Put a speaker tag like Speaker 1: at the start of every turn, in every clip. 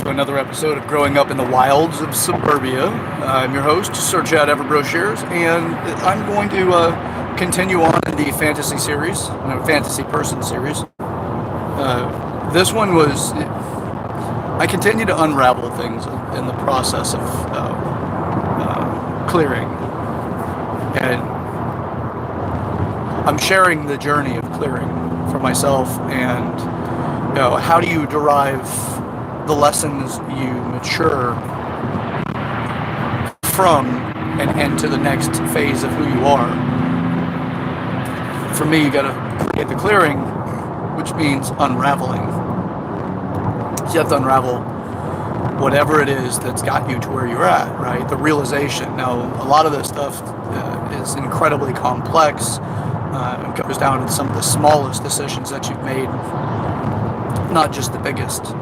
Speaker 1: to another episode of Growing Up in the Wilds of Suburbia. I'm your host, Sir Chad Everbroshares, and I'm going to continue on in the fantasy series, fantasy person series. This one was, I continue to unravel things in the process of clearing, and I'm sharing the journey of clearing for myself, and how do you derive the lessons you mature from and to the next phase of who you are. For me, you got to create the clearing, which means unraveling. So you have to unravel whatever it is that's got you to where you're at, right? The realization. Now, a lot of this stuff is incredibly complex. It goes down to some of the smallest decisions that you've made, not just the biggest.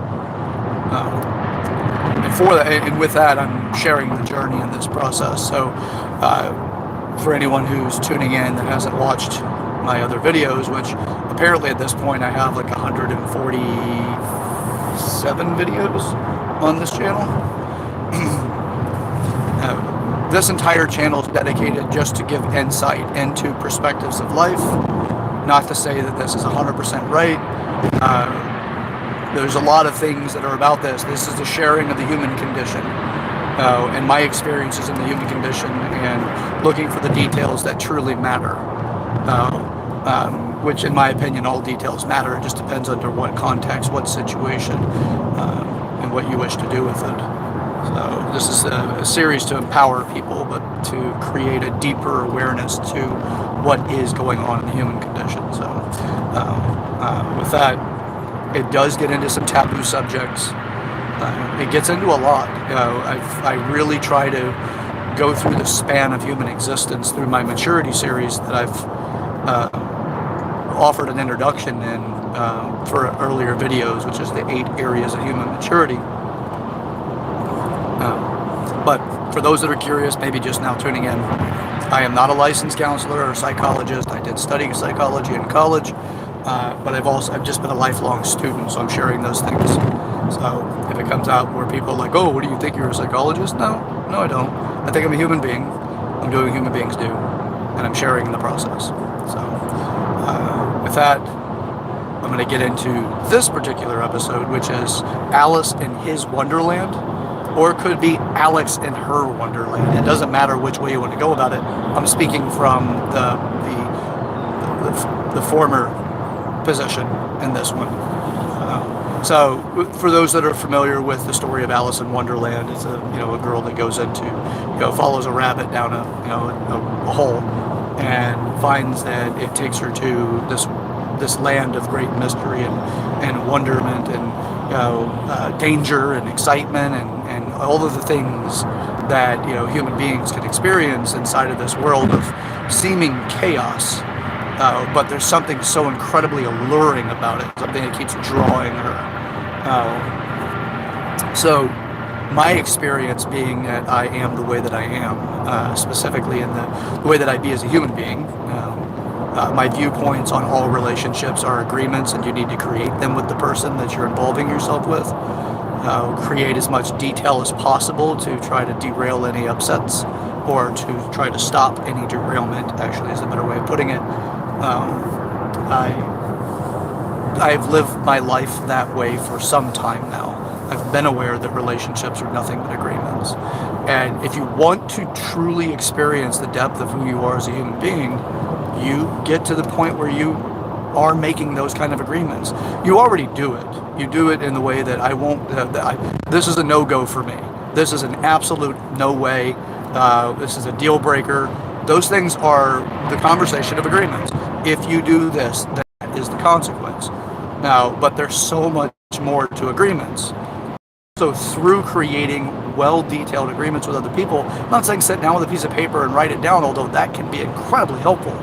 Speaker 1: And with that, I'm sharing the journey in this process. So, for anyone who's tuning in that hasn't watched my other videos, which apparently at this point I have like 147 videos on this channel. This entire channel is dedicated just to give insight into perspectives of life. Not to say that this is 100% right. There's a lot of things that are about this. This is the sharing of the human condition and my experiences in the human condition, and looking for the details that truly matter. Which, in my opinion, all details matter. It just depends under what context, what situation, and what you wish to do with it. So this is a series to empower people, but to create a deeper awareness to what is going on in the human condition. So with that, it does get into some taboo subjects. It gets into a lot. I really try to go through the span of human existence through my maturity series that I've offered an introduction in for earlier videos, which is the 8 areas of human maturity. But for those that are curious, maybe just now tuning in, I am not a licensed counselor or psychologist. I did study psychology in college. But I've just been a lifelong student, so I'm sharing those things. So if it comes out where people are like, oh, what do you think, you're a psychologist? No, I don't. I think I'm a human being. I'm doing what human beings do, and I'm sharing in the process. So with that, I'm going to get into this particular episode, which is Alice in his Wonderland, or it could be Alex in her Wonderland. It doesn't matter which way you want to go about it. I'm speaking from the former position in this one. So for those that are familiar with the story of Alice in Wonderland, it's a girl that goes into, follows a rabbit down a hole, and finds that it takes her to this land of great mystery and wonderment and danger and excitement and all of the things that human beings can experience inside of this world of seeming chaos. But there's something so incredibly alluring about it, something that keeps drawing her. So my experience being that I am the way that I am, specifically in the way that I be as a human being, my viewpoints on all relationships are agreements, and you need to create them with the person that you're involving yourself with. Create as much detail as possible to try to derail any upsets, or to try to stop any derailment, actually is a better way of putting it. I've lived my life that way for some time now. I've been aware that relationships are nothing but agreements. And if you want to truly experience the depth of who you are as a human being, you get to the point where you are making those kind of agreements. You already do it. You do it in the way that I won't, this is a no-go for me. This is an absolute no way. This is a deal breaker. Those things are the conversation of agreements. If you do this, that is the consequence. Now, but there's so much more to agreements. So through creating well-detailed agreements with other people, I'm not saying sit down with a piece of paper and write it down, although that can be incredibly helpful,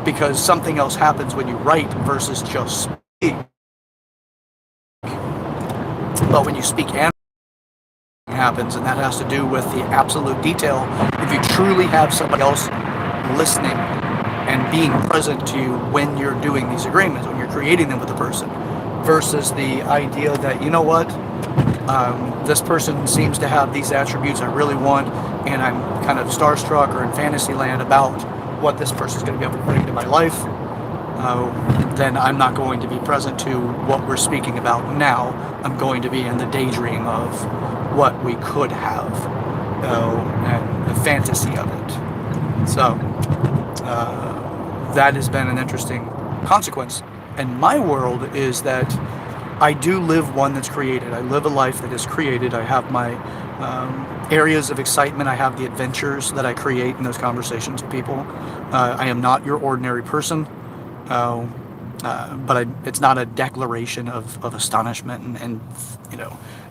Speaker 1: because something else happens when you write versus just speak. But when you speak, and happens, and that has to do with the absolute detail. If you truly have somebody else listening and being present to you when you're doing these agreements, when you're creating them with the person, versus the idea that, this person seems to have these attributes I really want, and I'm kind of starstruck or in fantasy land about what this person is going to be able to bring to my life, then I'm not going to be present to what we're speaking about now. I'm going to be in the daydream of what we could have, and the fantasy of it. So that has been an interesting consequence. And my world is that I do live one that's created. I live a life that is created. I have my areas of excitement. I have the adventures that I create in those conversations with people. I am not your ordinary person, but it's not a declaration of astonishment and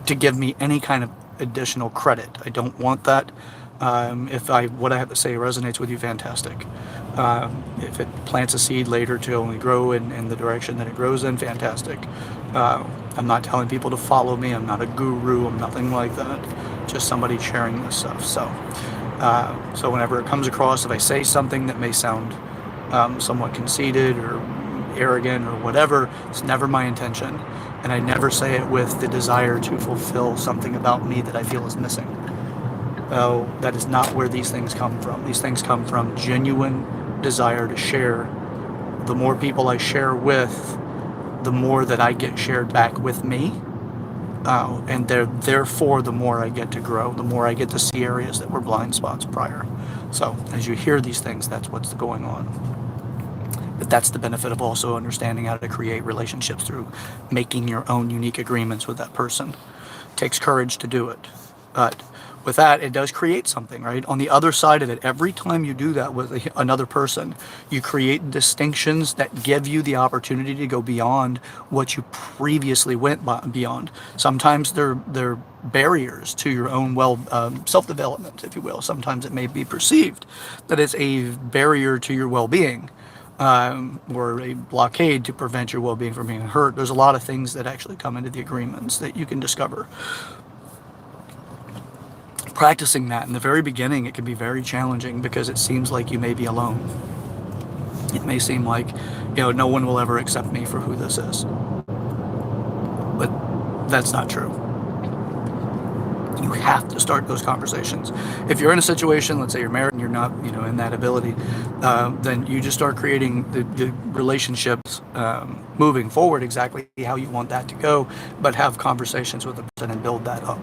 Speaker 1: to give me any kind of additional credit. I don't want that. If what I have to say resonates with you, fantastic. If it plants a seed later to only grow in the direction that it grows in, fantastic. I'm not telling people to follow me. I'm not a guru. I'm nothing like that. Just somebody sharing this stuff. So whenever it comes across, if I say something that may sound somewhat conceited or arrogant or whatever, it's never my intention. And I never say it with the desire to fulfill something about me that I feel is missing. That is not where these things come from. These things come from genuine desire to share. The more people I share with, the more that I get shared back with me. And therefore, the more I get to grow, the more I get to see areas that were blind spots prior. So as you hear these things, that's what's going on. But that's the benefit of also understanding how to create relationships through making your own unique agreements with that person. It takes courage to do it. But with that, it does create something, right? On the other side of it, every time you do that with another person, you create distinctions that give you the opportunity to go beyond what you previously went beyond. Sometimes they're barriers to your own self-development, if you will. Sometimes it may be perceived that it's a barrier to your well-being. Or a blockade to prevent your well-being from being hurt. There's a lot of things that actually come into the agreements that you can discover. Practicing that in the very beginning, it can be very challenging because it seems like you may be alone. It may seem like, no one will ever accept me for who this is. But that's not true. You have to start those conversations. If you're in a situation, let's say you're married and you're not, in that ability, then you just start creating the relationships moving forward exactly how you want that to go, but have conversations with the person and build that up.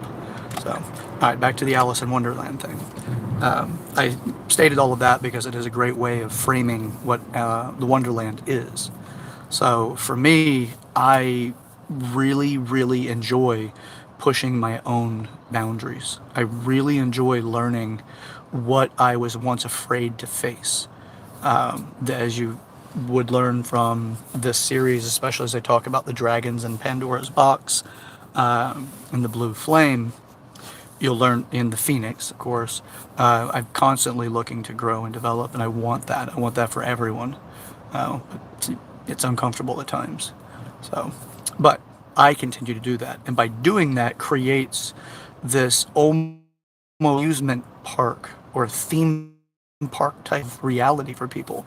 Speaker 1: So, all right, back to the Alice in Wonderland thing. I stated all of that because it is a great way of framing what the Wonderland is. So for me, I really, really enjoy pushing my own boundaries. I really enjoy learning what I was once afraid to face. As you would learn from this series, especially as I talk about the dragons and Pandora's box and the blue flame, you'll learn in the Phoenix, of course. I'm constantly looking to grow and develop, and I want that. I want that for everyone. It's uncomfortable at times. But I continue to do that. And by doing that, creates this almost amusement park or theme park type of reality for people.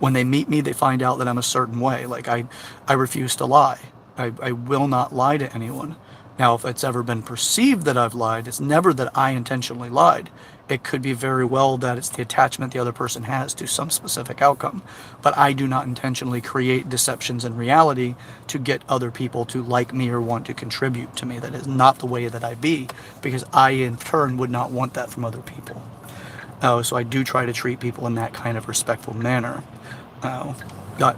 Speaker 1: When they meet me, they find out that I'm a certain way. Like I refuse to lie. I will not lie to anyone. Now, if it's ever been perceived that I've lied, it's never that I intentionally lied. It could be very well that it's the attachment the other person has to some specific outcome. But I do not intentionally create deceptions in reality to get other people to like me or want to contribute to me. That is not the way that I be, because I, in turn, would not want that from other people. So I do try to treat people in that kind of respectful manner. But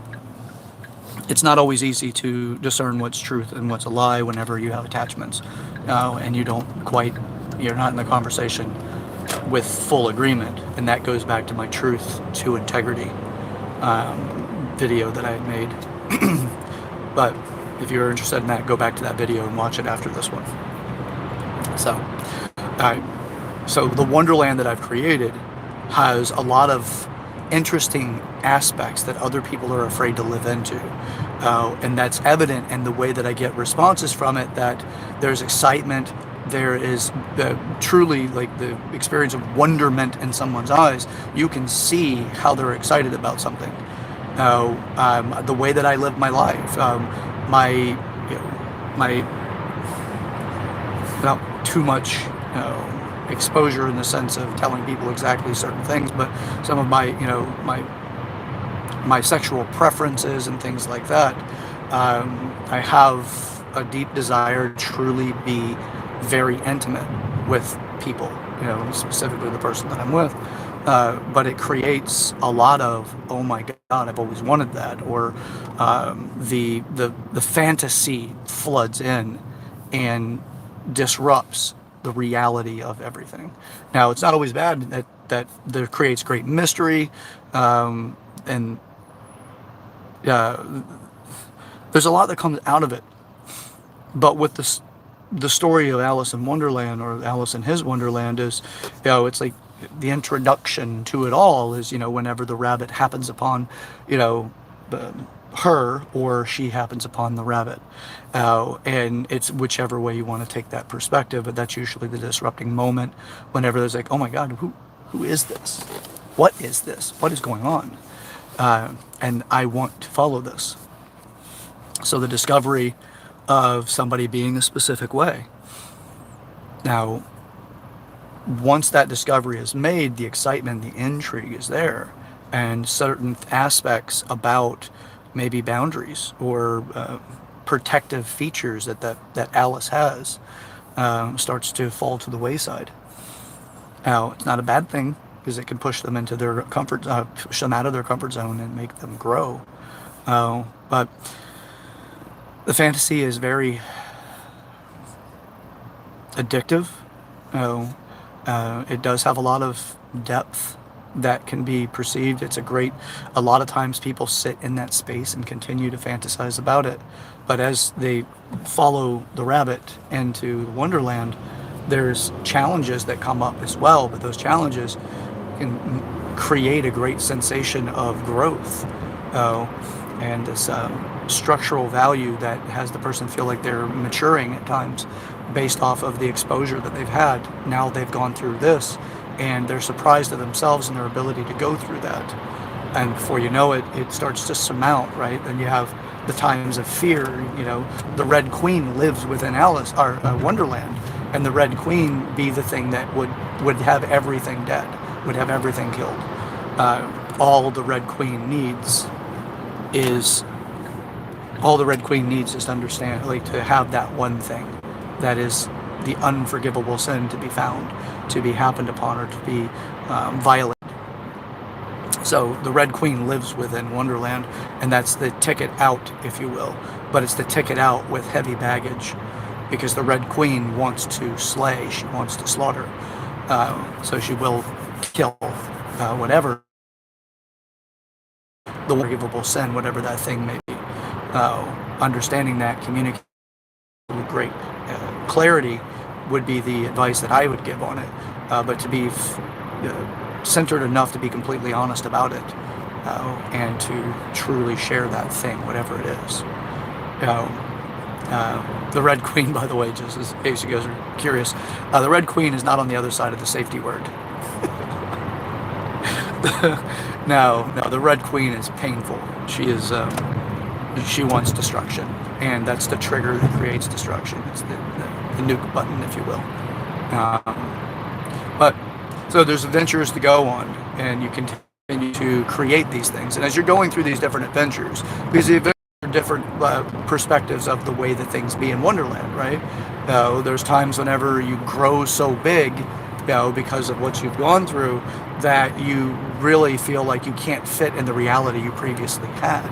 Speaker 1: it's not always easy to discern what's truth and what's a lie whenever you have attachments, and you're not in the conversation with full agreement. And that goes back to my truth to integrity video that I had made. But if you're interested in that, go back to that video and watch it after this one. So the Wonderland that I've created has a lot of interesting aspects that other people are afraid to live into, and that's evident in the way that I get responses from it, that there's excitement, there is truly like the experience of wonderment in someone's eyes. You can see how they're excited about something. The way that I live my life, too much, exposure in the sense of telling people exactly certain things, but some of my, my sexual preferences and things like that. I have a deep desire to truly be very intimate with people, specifically the person that I'm with. But it creates a lot of, oh my God, I've always wanted that, or the fantasy floods in and disrupts the reality of everything. Now, it's not always bad that there creates great mystery, and there's a lot that comes out of it. But with the story of Alice in Wonderland, or Alice in His Wonderland, is, it's like the introduction to it all is, whenever the rabbit happens upon, her, or she happens upon the rabbit. And it's whichever way you want to take that perspective, but that's usually the disrupting moment whenever there's like, oh my God, who is this? What is this? What is going on? And I want to follow this. So the discovery of somebody being a specific way. Now, once that discovery is made, the excitement, the intrigue is there, and certain aspects about maybe boundaries or protective features that Alice has starts to fall to the wayside. Now, it's not a bad thing, because it can push them into their push them out of their comfort zone and make them grow. But the fantasy is very addictive. It does have a lot of depth that can be perceived. A lot of times people sit in that space and continue to fantasize about it. But as they follow the rabbit into Wonderland, there's challenges that come up as well. But those challenges can create a great sensation of growth. And this structural value that has the person feel like they're maturing at times based off of the exposure that they've had. Now they've gone through this, and they're surprised at themselves and their ability to go through that. And before you know it, it starts to surmount, right? Then you have the times of fear. The Red Queen lives within Alice, or Wonderland, and the Red Queen be the thing that would have everything dead, would have everything killed. All the Red Queen needs is to understand, like, to have that one thing that is the unforgivable sin to be found, to be happened upon, or to be violated. So the Red Queen lives within Wonderland, and that's the ticket out, if you will. But it's the ticket out with heavy baggage, because the Red Queen wants to slay, she wants to slaughter. So she will kill whatever the unforgivable sin, whatever that thing may be. Understanding that, communicating with great clarity would be the advice that I would give on it. But to be centered enough to be completely honest about it, and to truly share that thing, whatever it is. The Red Queen, by the way, just in case you guys are curious, the Red Queen is not on the other side of the safety word. No, the Red Queen is painful. She wants destruction, and that's the trigger that creates destruction. It's the nuke button, if you will. But so there's adventures to go on, and you continue to create these things. And as you're going through these different adventures, because the adventures are different perspectives of the way that things be in Wonderland, right? There's times whenever you grow so big, because of what you've gone through, that you really feel like you can't fit in the reality you previously had,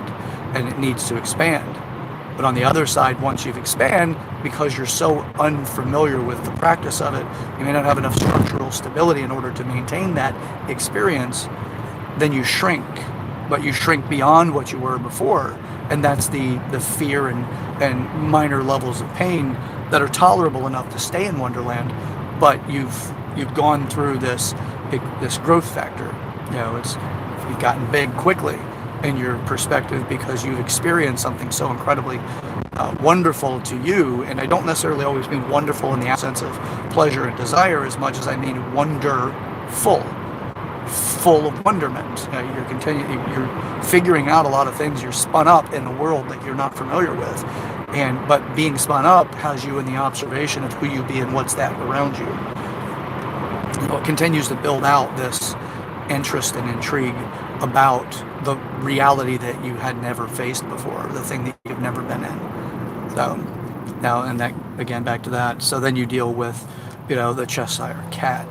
Speaker 1: and it needs to expand. But on the other side, once you've expanded, because you're so unfamiliar with the practice of it, you may not have enough structural stability in order to maintain that experience, then you shrink. But you shrink beyond what you were before, and that's the fear and minor levels of pain that are tolerable enough to stay in Wonderland. But you've gone through this growth factor. You've gotten big quickly in your perspective, because you've experienced something so incredibly wonderful to you. And I don't necessarily always mean wonderful in the sense of pleasure and desire, as much as I mean wonderful. full of wonderment. You're figuring out a lot of things. You're spun up in a world that you're not familiar with, but being spun up has you in the observation of who you be and what's that around you. It continues to build out this interest and intrigue about the reality that you had never faced before, the thing that you've never been in. So now, and that again, back to that. So then you deal with, the Cheshire Cat.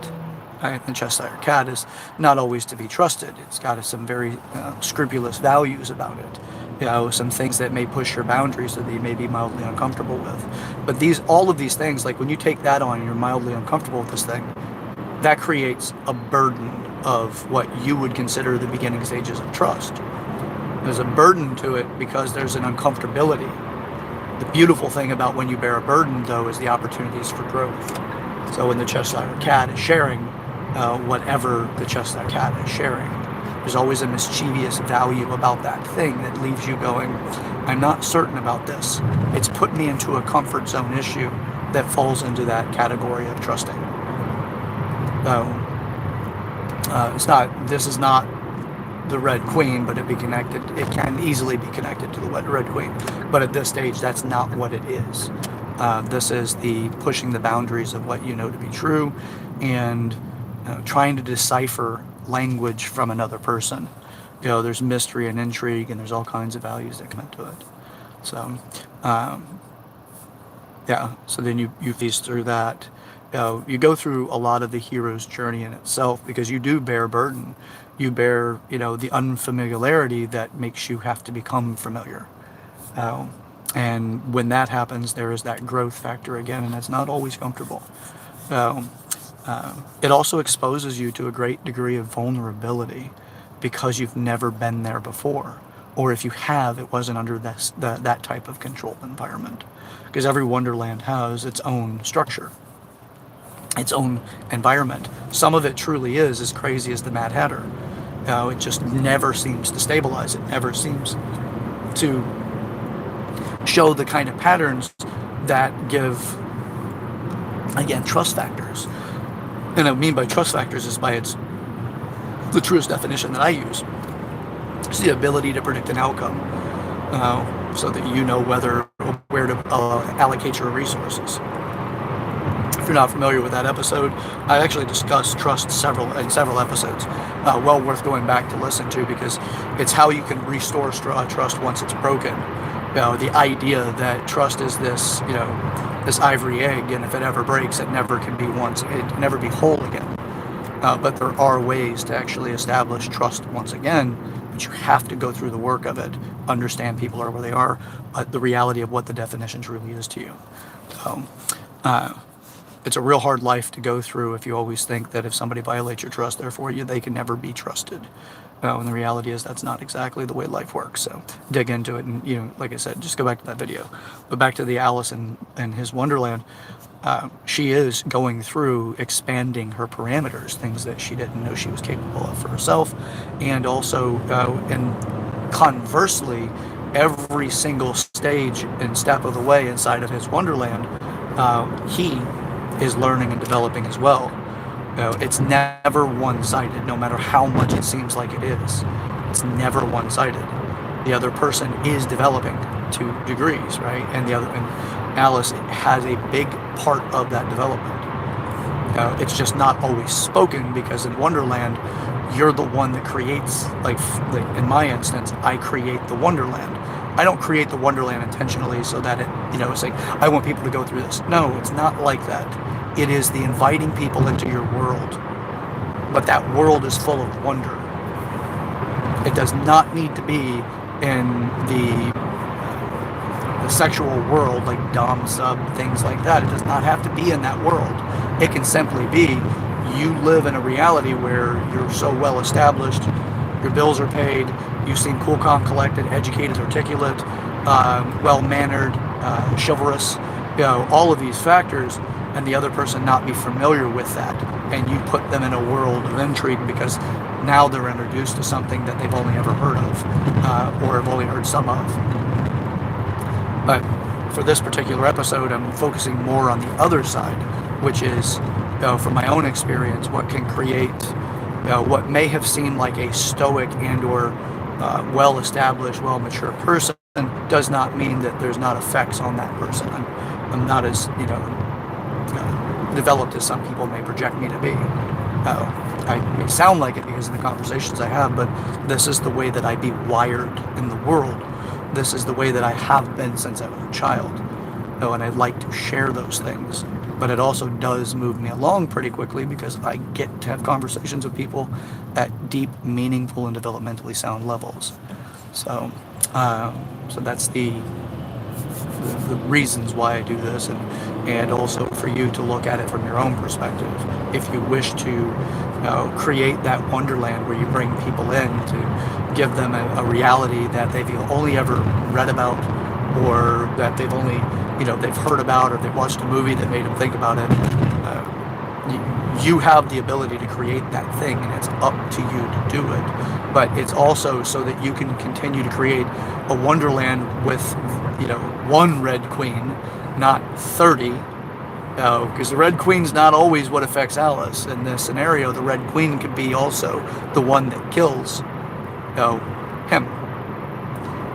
Speaker 1: Right? The Cheshire Cat is not always to be trusted. It's got some very scrupulous values about it. Some things that may push your boundaries that you may be mildly uncomfortable with. But all of these things, like when you take that on, you're mildly uncomfortable with this thing. That creates a burden of what you would consider the beginning stages of trust. There's a burden to it because there's an uncomfortability. The beautiful thing about when you bear a burden, though, is the opportunities for growth. So when the Cheshire Cat is sharing whatever the Cheshire Cat is sharing, there's always a mischievous value about that thing that leaves you going, I'm not certain about this. It's put me into a comfort zone issue that falls into that category of trusting. This is not the Red Queen, but it can easily be connected to the Red Queen. But at this stage, that's not what it is. This is the pushing the boundaries of what you know to be true and trying to decipher language from another person. There's mystery and intrigue, and there's all kinds of values that come into it. So, so then you piece through that. You go through a lot of the hero's journey in itself because you do bear burden. You bear, the unfamiliarity that makes you have to become familiar. And when that happens, there is that growth factor again, and it's not always comfortable. It also exposes you to a great degree of vulnerability because you've never been there before. Or if you have, it wasn't under that type of controlled environment. Because every Wonderland has its own structure, its own environment. Some of it truly is as crazy as the Mad Hatter. It just never seems to stabilize. It never seems to show the kind of patterns that give, again, trust factors. And I mean by trust factors is the truest definition that I use. It's the ability to predict an outcome so that you know where to allocate your resources. If you're not familiar with that episode, I actually discussed trust in several episodes. Well worth going back to listen to because it's how you can restore trust once it's broken. The idea that trust is this ivory egg, and if it ever breaks, it never can be whole again. But there are ways to actually establish trust once again, but you have to go through the work of it, understand people are where they are, but the reality of what the definition truly is to you. So, it's a real hard life to go through if you always think that if somebody violates your trust, therefore they can never be trusted. And the reality is that's not exactly the way life works. So dig into it, and like I said, just go back to that video. But back to the Alice and his Wonderland, she is going through expanding her parameters, things that she didn't know she was capable of for herself, and also, and conversely, every single stage and step of the way inside of his Wonderland, he is learning and developing as well. It's never one-sided, no matter how much it seems like it is. It's never one-sided. The other person is developing to degrees, right? And Alice has a big part of that development. It's just not always spoken because in Wonderland, you're the one that creates, like in my instance, I create the Wonderland. I don't create the Wonderland intentionally so that it's like, I want people to go through this. No, it's not like that. It is the inviting people into your world. But that world is full of wonder. It does not need to be in the sexual world, like dom, sub, things like that. It does not have to be in that world. It can simply be you live in a reality where you're so well established, your bills are paid, you seem cool, calm, collected, educated, articulate, well-mannered, chivalrous, all of these factors, and the other person not be familiar with that. And you put them in a world of intrigue because now they're introduced to something that they've only ever heard of, or have only heard some of. But for this particular episode, I'm focusing more on the other side, which is, from my own experience, what can create what may have seemed like a stoic and or well-established, well-mature person does not mean that there's not effects on that person. I'm not as, developed as some people may project me to be. I may sound like it because of the conversations I have, but this is the way that I be wired in the world. This is the way that I have been since I was a child. And I'd like to share those things. But it also does move me along pretty quickly because I get to have conversations with people at deep, meaningful, and developmentally sound levels. So, so that's the reasons why I do this, and also for you to look at it from your own perspective. If you wish to create that wonderland where you bring people in to give them a reality that they've only ever read about, or that they've only, they've heard about, or they've watched a movie that made them think about it, you have the ability to create that thing, and it's up to you to do it. But it's also so that you can continue to create a wonderland with, one Red Queen, not 30. Because the Red Queen's not always what affects Alice. In this scenario, the Red Queen could be also the one that kills him.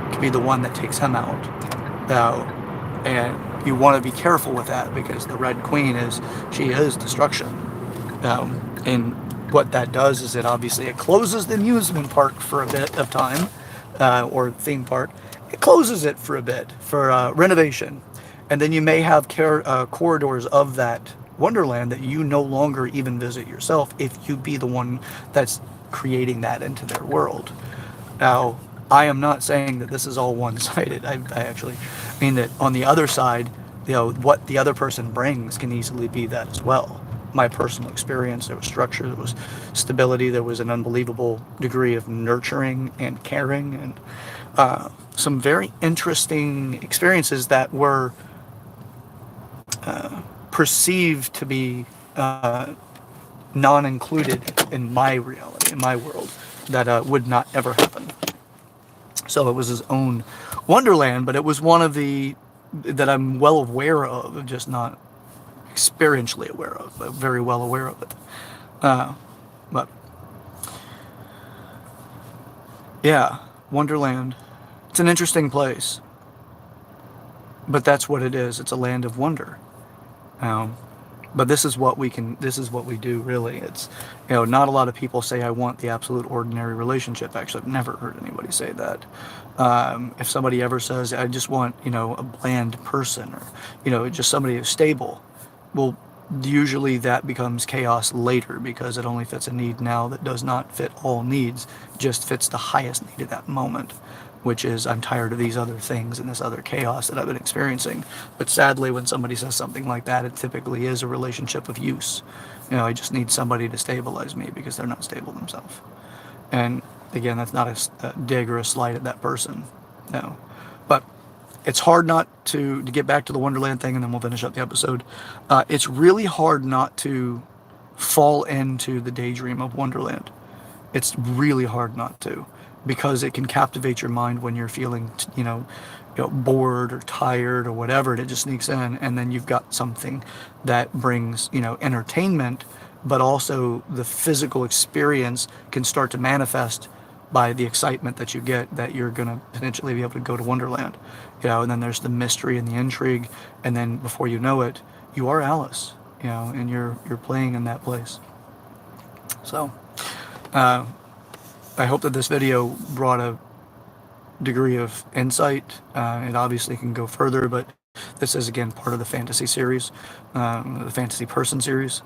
Speaker 1: It could be the one that takes him out. And you want to be careful with that, because the Red Queen is destruction. And what that does is it closes the amusement park for a bit of time, or theme park. It closes it for a bit for renovation. And then you may have corridors of that wonderland that you no longer even visit yourself if you be the one that's creating that into their world. Now, I am not saying that this is all one-sided. I actually mean that on the other side, what the other person brings can easily be that as well. My personal experience, there was structure, there was stability, there was an unbelievable degree of nurturing and caring, and some very interesting experiences that were perceived to be non-included in my reality, in my world, that would not ever happen. So it was his own wonderland, but it was one of the that I'm well aware of, just not experientially aware of, but very well aware of it. But yeah, Wonderland. It's an interesting place, but that's what it is. It's a land of wonder. But this is what we do, really. It's, not a lot of people say, I want the absolute ordinary relationship. Actually, I've never heard anybody say that. If somebody ever says, I just want, a bland person, or, just somebody who's stable, well, usually that becomes chaos later, because it only fits a need now that does not fit all needs, just fits the highest need at that moment, which is, I'm tired of these other things and this other chaos that I've been experiencing. But sadly, when somebody says something like that, it typically is a relationship of use. I just need somebody to stabilize me because they're not stable themselves. And again, that's not a dig or a slight at that person. No. But it's hard not to get back to the Wonderland thing, and then we'll finish up the episode. It's really hard not to fall into the daydream of Wonderland. It's really hard not to, because it can captivate your mind when you're feeling, bored or tired or whatever, and it just sneaks in, and then you've got something that brings, entertainment, but also the physical experience can start to manifest by the excitement that you get that you're going to potentially be able to go to Wonderland, and then there's the mystery and the intrigue, and then before you know it, you are Alice, and you're playing in that place. So, I hope that this video brought a degree of insight. It obviously can go further, but this is, again, part of the fantasy series, the fantasy person series.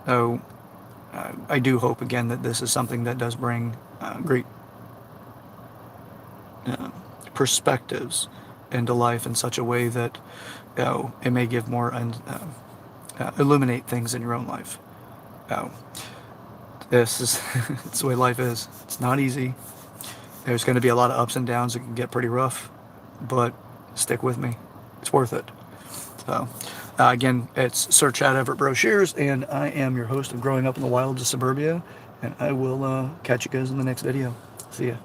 Speaker 1: So I do hope, again, that this is something that does bring great perspectives into life in such a way that it may give more and illuminate things in your own life. This is it's the way life is. It's not easy. There's going to be a lot of ups and downs. It can get pretty rough, but stick with me. It's worth it. So, again, it's Sir Chad Everett Brochures, and I am your host of Growing Up in the Wilds of Suburbia, and I will catch you guys in the next video. See ya.